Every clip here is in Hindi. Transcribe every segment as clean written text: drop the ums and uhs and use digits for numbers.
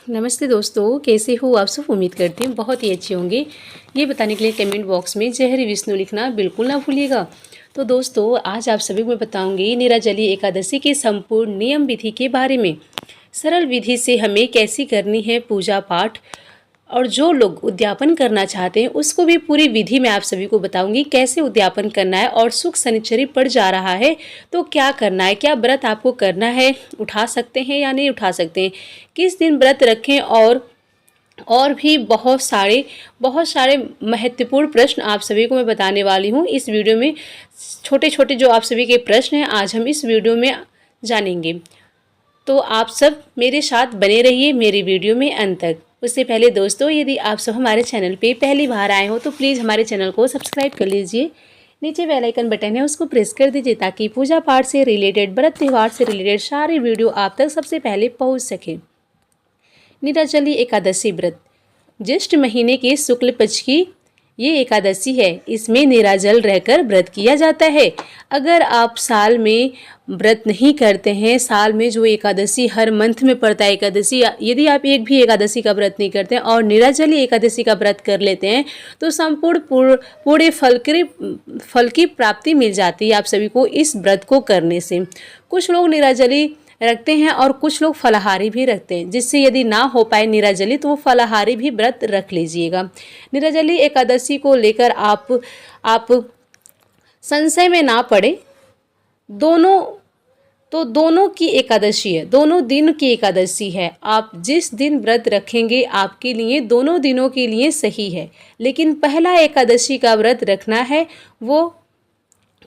नमस्ते दोस्तों, कैसे हो आप सब। उम्मीद करती हूँ बहुत ही अच्छे होंगे। ये बताने के लिए कमेंट बॉक्स में जय हरि विष्णु लिखना बिल्कुल ना भूलिएगा। तो दोस्तों, आज आप सभी को मैं बताऊंगी निर्जली एकादशी के संपूर्ण नियम विधि के बारे में। सरल विधि से हमें कैसी करनी है पूजा पाठ, और जो लोग उद्यापन करना चाहते हैं उसको भी पूरी विधि मैं आप सभी को बताऊंगी कैसे उद्यापन करना है। और सुख शनिचरी पड़ जा रहा है तो क्या करना है, क्या व्रत आपको करना है, उठा सकते हैं या नहीं उठा सकते हैं, किस दिन व्रत रखें, और भी बहुत सारे महत्वपूर्ण प्रश्न आप सभी को मैं बताने वाली हूँ इस वीडियो में। छोटे छोटे जो आप सभी के प्रश्न हैं आज हम इस वीडियो में जानेंगे। तो आप सब मेरे साथ बने रहिए मेरी वीडियो में अंत तक। उससे पहले दोस्तों, यदि आप सब हमारे चैनल पे पहली बार आए हो तो प्लीज़ हमारे चैनल को सब्सक्राइब कर लीजिए। नीचे बेल आइकन बटन है उसको प्रेस कर दीजिए ताकि पूजा पाठ से रिलेटेड, व्रत त्यौहार से रिलेटेड सारी वीडियो आप तक सबसे पहले पहुंच सके। निर्जली एकादशी व्रत ज्येष्ठ महीने के शुक्ल पक्ष की ये एकादशी है। इसमें निराजल रहकर व्रत किया जाता है। अगर आप साल में व्रत नहीं करते हैं, साल में जो एकादशी हर मंथ में पड़ता है एकादशी, यदि आप एक भी एकादशी का व्रत नहीं करते हैं और निर्जली एकादशी का व्रत कर लेते हैं तो संपूर्ण पूरे फल की प्राप्ति मिल जाती है आप सभी को इस व्रत को करने से। कुछ लोग निर्जली रखते हैं और कुछ लोग फलाहारी भी रखते हैं, जिससे यदि ना हो पाए निर्जली तो वो फलाहारी भी व्रत रख लीजिएगा। निर्जली एकादशी को लेकर आप संशय में ना पड़े। दोनों की एकादशी है, दोनों दिन की एकादशी है। आप जिस दिन व्रत रखेंगे आपके लिए दोनों दिनों के लिए सही है। लेकिन पहला एकादशी का व्रत रखना है वो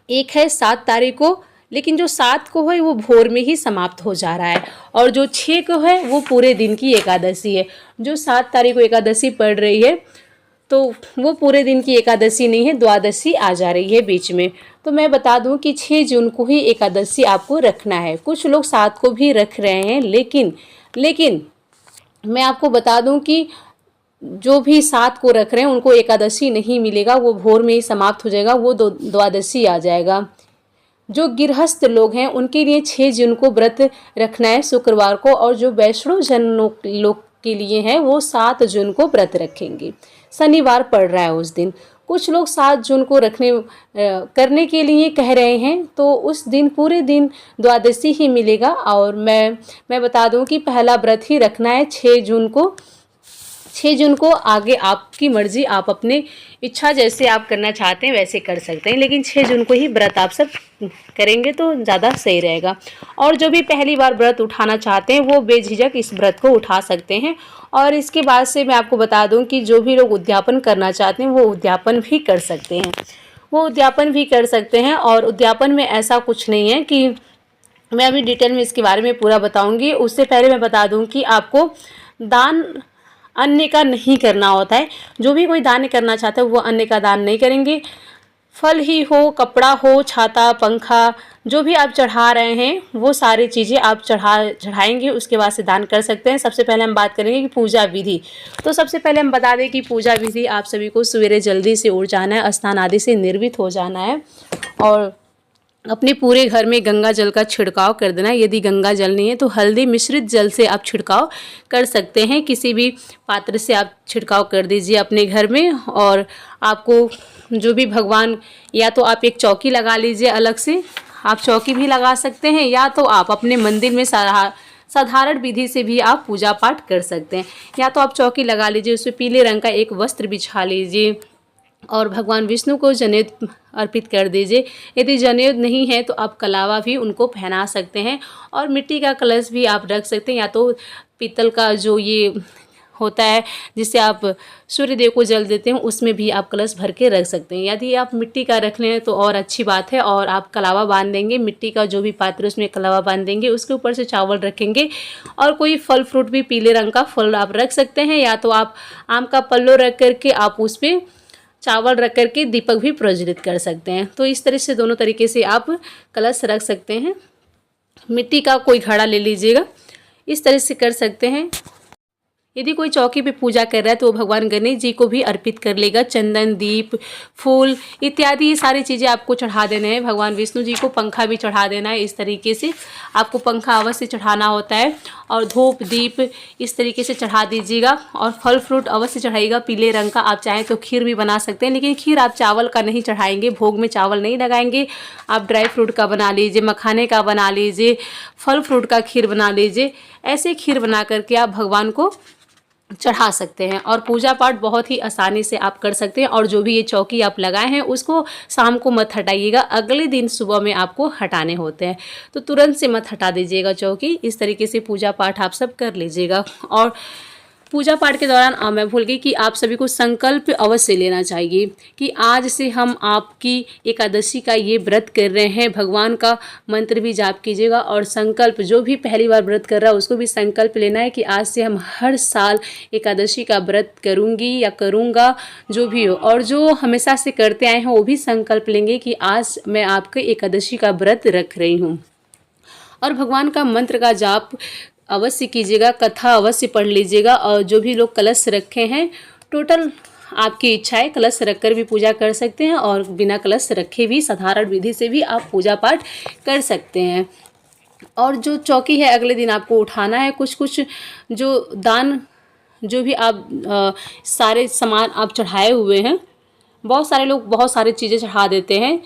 एक है 7 तारीख को, लेकिन जो 7 को है वो भोर में ही समाप्त हो जा रहा है, और जो 6 को है वो पूरे दिन की एकादशी है। जो 7 तारीख को एकादशी पड़ रही है तो वो पूरे दिन की एकादशी नहीं है, द्वादशी आ जा रही है बीच में। तो मैं बता दूं कि 6 जून को ही एकादशी आपको रखना है। कुछ लोग 7 को भी रख रहे हैं, लेकिन मैं आपको बता दूं कि जो भी 7 को रख रहे हैं उनको एकादशी नहीं मिलेगा, वो भोर में ही समाप्त हो जाएगा, वो द्वादशी आ जाएगा। जो गृहस्थ लोग हैं उनके लिए 6 जून को व्रत रखना है शुक्रवार को, और जो वैष्णव जन लोग के लिए है वो 7 जून को व्रत रखेंगे। शनिवार पड़ रहा है उस दिन। कुछ लोग 7 जून को करने के लिए कह रहे हैं, तो उस दिन पूरे दिन द्वादशी ही मिलेगा। और मैं बता दूं कि पहला व्रत ही रखना है 6 जून को। 6 जून को आगे आपकी मर्जी, आप अपने इच्छा जैसे आप करना चाहते हैं वैसे कर सकते हैं, लेकिन 6 जून को ही व्रत आप सब करेंगे तो ज़्यादा सही रहेगा। और जो भी पहली बार व्रत उठाना चाहते हैं वो बेझिझक इस व्रत को उठा सकते हैं। और इसके बाद से मैं आपको बता दूं कि जो भी लोग उद्यापन करना चाहते हैं वो उद्यापन भी कर सकते हैं। और उद्यापन में ऐसा कुछ नहीं है कि मैं अभी डिटेल में इसके बारे में पूरा बताऊँगी। उससे पहले मैं बता दूँ कि आपको दान अन्न का नहीं करना होता है। जो भी कोई दान करना चाहता है वो अन्न का दान नहीं करेंगे। फल ही हो, कपड़ा हो, छाता, पंखा, जो भी आप चढ़ा रहे हैं वो सारी चीज़ें आप चढ़ाएंगे, उसके बाद से दान कर सकते हैं। सबसे पहले हम बात करेंगे कि पूजा विधि। तो सबसे पहले हम बता दें कि पूजा विधि आप सभी को सवेरे जल्दी से उठ जाना है, स्नान आदि से निर्वित हो जाना है, और अपने पूरे घर में गंगा जल का छिड़काव कर देना है। यदि गंगा जल नहीं है तो हल्दी मिश्रित जल से आप छिड़काव कर सकते हैं। किसी भी पात्र से आप छिड़काव कर दीजिए अपने घर में। और आपको जो भी भगवान, या तो आप एक चौकी लगा लीजिए अलग से, आप चौकी भी लगा सकते हैं, या तो आप अपने मंदिर में साधारण विधि से भी आप पूजा पाठ कर सकते हैं। या तो आप चौकी लगा लीजिए, उसमें पीले रंग का एक वस्त्र बिछा लीजिए और भगवान विष्णु को जनेऊ अर्पित कर दीजिए। यदि जनेऊ नहीं है तो आप कलावा भी उनको पहना सकते हैं। और मिट्टी का कलश भी आप रख सकते हैं, या तो पीतल का जो ये होता है जिससे आप सूर्य देव को जल देते हैं उसमें भी आप कलश भर के रख सकते हैं। यदि आप मिट्टी का रख लें तो और अच्छी बात है। और आप कलावा बांध देंगे, मिट्टी का जो भी पात्र उसमें कलावा बांध देंगे, उसके ऊपर से चावल रखेंगे। और कोई फल फ्रूट भी, पीले रंग का फल आप रख सकते हैं, या तो आप आम का पल्लो रख करके आप उस पर चावल रख करके दीपक भी प्रज्वलित कर सकते हैं। तो इस तरह से दोनों तरीके से आप कलश रख सकते हैं। मिट्टी का कोई घड़ा ले लीजिएगा, इस तरह से कर सकते हैं। यदि कोई चौकी पे पूजा कर रहा है तो वो भगवान गणेश जी को भी अर्पित कर लेगा। चंदन, दीप, फूल इत्यादि ये सारी चीज़ें आपको चढ़ा देने हैं। भगवान विष्णु जी को पंखा भी चढ़ा देना है। इस तरीके से आपको पंखा अवश्य चढ़ाना होता है और धूप, दीप इस तरीके से चढ़ा दीजिएगा और फल फ्रूट अवश्य चढ़ाइएगा पीले रंग का। आप चाहें तो खीर भी बना सकते हैं, लेकिन खीर आप चावल का नहीं चढ़ाएंगे, भोग में चावल नहीं लगाएंगे। आप ड्राई फ्रूट का बना लीजिए, मखाने का बना लीजिए, फल फ्रूट का खीर बना लीजिए। ऐसे खीर बना करके आप भगवान को चढ़ा सकते हैं और पूजा पाठ बहुत ही आसानी से आप कर सकते हैं। और जो भी ये चौकी आप लगाए हैं उसको शाम को मत हटाइएगा, अगले दिन सुबह में आपको हटाने होते हैं, तो तुरंत से मत हटा दीजिएगा चौकी। इस तरीके से पूजा पाठ आप सब कर लीजिएगा। और पूजा पाठ के दौरान मैं भूल गई कि आप सभी को संकल्प अवश्य लेना चाहिए कि आज से हम आपकी एकादशी का ये व्रत कर रहे हैं। भगवान का मंत्र भी जाप कीजिएगा और संकल्प, जो भी पहली बार व्रत कर रहा है उसको भी संकल्प लेना है कि आज से हम हर साल एकादशी का व्रत करूँगी या करूँगा, जो भी हो। और जो हमेशा से करते आए हैं वो भी संकल्प लेंगे कि आज मैं आपके एकादशी का व्रत रख रही हूँ। और भगवान का मंत्र का जाप अवश्य कीजिएगा, कथा अवश्य पढ़ लीजिएगा। और जो भी लोग कलश रखे हैं, टोटल आपकी इच्छा है, कलश रखकर भी पूजा कर सकते हैं और बिना कलश रखे भी साधारण विधि से भी आप पूजा पाठ कर सकते हैं। और जो चौकी है अगले दिन आपको उठाना है। कुछ कुछ जो दान, जो भी आप सारे सामान आप चढ़ाए हुए हैं, बहुत सारे लोग बहुत सारी चीज़ें चढ़ा देते हैं,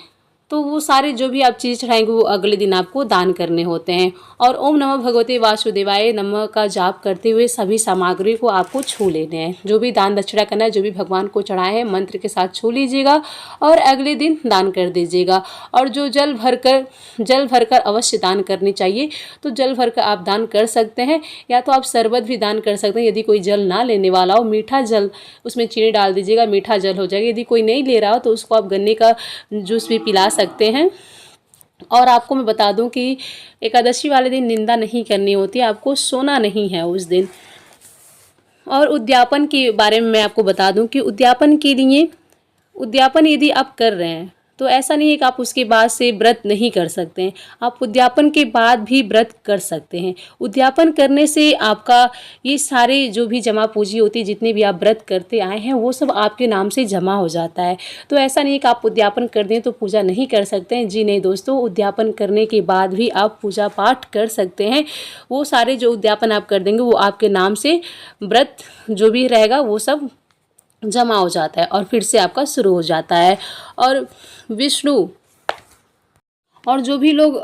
तो वो सारे जो भी आप चीज़ चढ़ाएंगे वो अगले दिन आपको दान करने होते हैं। और ओम नमः भगवते वासुदेवाय नमः का जाप करते हुए सभी सामग्री को आपको छू लेने हैं। जो भी दान दक्षिणा करना है, जो भी भगवान को चढ़ाए हैं, मंत्र के साथ छू लीजिएगा और अगले दिन दान कर दीजिएगा। और जो जल भरकर अवश्य दान करनी चाहिए, तो जल भरकर आप दान कर सकते हैं, या तो आप शरबत भी दान कर सकते हैं। यदि कोई जल ना लेने वाला हो, मीठा जल, उसमें चीनी डाल दीजिएगा, मीठा जल हो जाएगा। यदि कोई नहीं ले रहा हो तो उसको आप गन्ने का जूस भी पिला सकते हैं। और आपको मैं बता दूं कि एकादशी वाले दिन निंदा नहीं करनी होती, आपको सोना नहीं है उस दिन। और उद्यापन के बारे में मैं आपको बता दूं कि उद्यापन यदि आप कर रहे हैं तो ऐसा नहीं है कि आप उसके बाद से व्रत नहीं कर सकते हैं। आप उद्यापन के बाद भी व्रत कर सकते हैं। उद्यापन करने से आपका ये सारे जो भी जमा पूंजी होती है, जितने भी आप व्रत करते आए हैं, वो सब आपके नाम से जमा हो जाता है। तो ऐसा नहीं है कि आप उद्यापन कर दें तो पूजा नहीं कर सकते हैं। जी नहीं दोस्तों, उद्यापन करने के बाद भी आप पूजा पाठ कर सकते हैं। वो सारे जो उद्यापन आप कर देंगे वो आपके नाम से व्रत जो भी रहेगा वो सब जमा हो जाता है और फिर से आपका शुरू हो जाता है। और जो भी लोग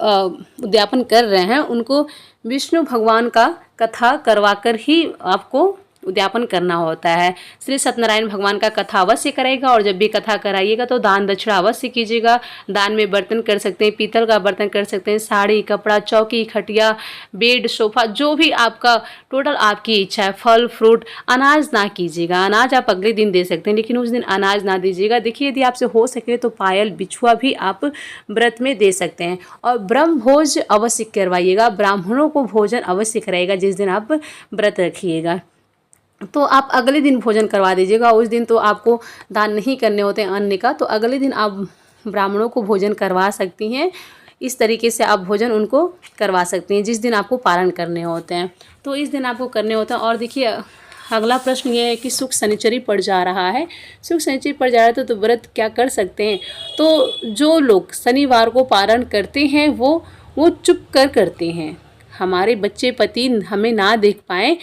उद्यापन कर रहे हैं उनको विष्णु भगवान का कथा करवाकर ही आपको उद्यापन करना होता है। श्री सत्यनारायण भगवान का कथा अवश्य करेगा। और जब भी कथा कराइएगा तो दान दक्षिणा अवश्य कीजिएगा। दान में बर्तन कर सकते हैं, पीतल का बर्तन कर सकते हैं, साड़ी, कपड़ा, चौकी, खटिया, बेड, सोफा, जो भी आपका टोटल आपकी इच्छा है। फल फ्रूट, अनाज ना कीजिएगा। अनाज आप अगले दिन दे सकते हैं, लेकिन उस दिन अनाज ना दीजिएगा। देखिए, यदि आपसे हो सके तो पायल, बिछुआ भी आप व्रत में दे सकते हैं। और ब्रह्म भोज अवश्य करवाइएगा, ब्राह्मणों को भोजन अवश्य कराइएगा जिस दिन आप व्रत रखिएगा। तो आप अगले दिन भोजन करवा दीजिएगा। उस दिन तो आपको दान नहीं करने होते हैं अन्न का, तो अगले दिन आप ब्राह्मणों को भोजन करवा सकती हैं। इस तरीके से आप भोजन उनको करवा सकती हैं जिस दिन आपको पारण करने होते हैं, तो इस दिन आपको करने होता है। और देखिए, अगला प्रश्न ये है कि सुख शनिचरी पड़ जा रहा है। सुख शनिचरी पड़ जा रहा है तो व्रत क्या कर सकते हैं? तो जो लोग शनिवार को पारण करते हैं वो चुप कर करते हैं। हमारे बच्चे पति हमें ना देख पाएँ,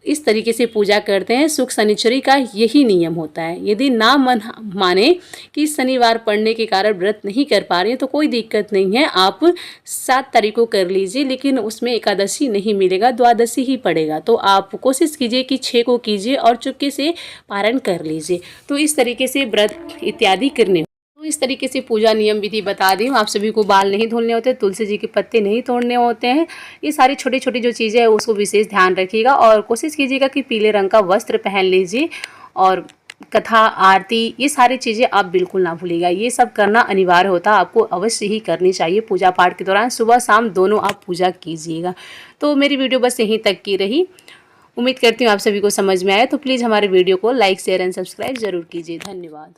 इस तरीके से पूजा करते हैं। सुख शनिचरी का यही नियम होता है। यदि ना माने कि शनिवार पड़ने के कारण व्रत नहीं कर पा रही हैं तो कोई दिक्कत नहीं है, आप 7 तारीख को कर लीजिए, लेकिन उसमें एकादशी नहीं मिलेगा, द्वादशी ही पड़ेगा। तो आप कोशिश कीजिए कि 6 को कीजिए और चुपके से पारण कर लीजिए। तो इस तरीके से व्रत इत्यादि करने, इस तरीके से पूजा नियम विधि बता दी हूँ। आप सभी को बाल नहीं धोने होते, तुलसी जी के पत्ते नहीं तोड़ने होते हैं। ये सारी छोटी छोटी जो चीज़ें हैं उसको विशेष ध्यान रखिएगा और कोशिश कीजिएगा कि पीले रंग का वस्त्र पहन लीजिए। और कथा, आरती, ये सारी चीज़ें आप बिल्कुल ना भूलिएगा। ये सब करना अनिवार्य होता है, आपको अवश्य ही करनी चाहिए। पूजा पाठ के दौरान सुबह शाम दोनों आप पूजा कीजिएगा। तो मेरी वीडियो बस यहीं तक की रही। उम्मीद करती हूँ आप सभी को समझ में आया। तो प्लीज़ हमारे वीडियो को लाइक, शेयर एंड सब्सक्राइब ज़रूर कीजिए। धन्यवाद।